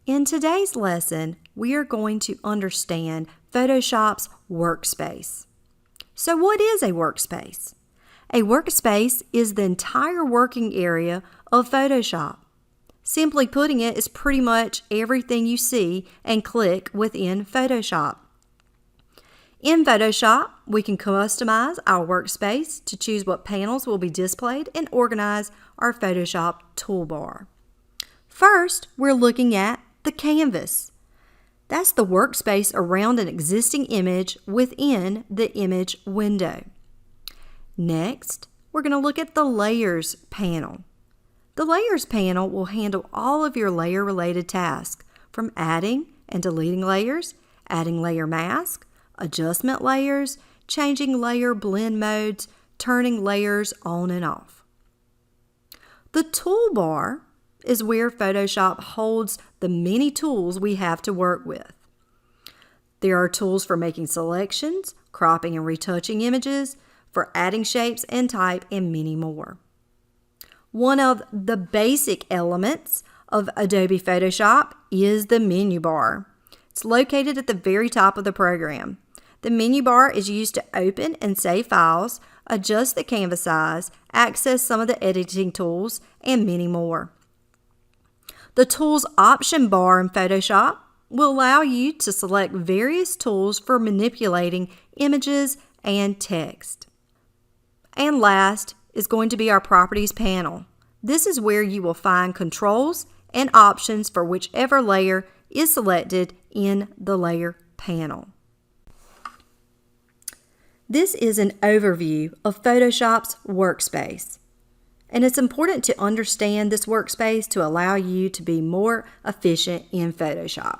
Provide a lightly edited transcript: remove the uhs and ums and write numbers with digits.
In today's lesson, we are going to understand Photoshop's workspace. So what is a workspace? A workspace is the entire working area of Photoshop. Simply putting it, is pretty much everything you see and click within Photoshop. In Photoshop, we can customize our workspace to choose what panels will be displayed and organize our Photoshop toolbar. First, we're looking at the canvas. That's the workspace around an existing image within the image window. Next, we're going to look at the Layers panel. The Layers panel will handle all of your layer-related tasks, from adding and deleting layers, adding layer mask, adjustment layers, changing layer blend modes, turning layers on and off. The toolbar is where Photoshop holds the many tools we have to work with. There are tools for making selections, cropping and retouching images, for adding shapes and type, and many more. One of the basic elements of Adobe Photoshop is the menu bar. It's located at the very top of the program. The menu bar is used to open and save files, adjust the canvas size, access some of the editing tools, and many more. The Tools option bar in Photoshop will allow you to select various tools for manipulating images and text. And last is going to be our Properties panel. This is where you will find controls and options for whichever layer is selected in the Layer panel. This is an overview of Photoshop's workspace. And it's important to understand this workspace to allow you to be more efficient in Photoshop.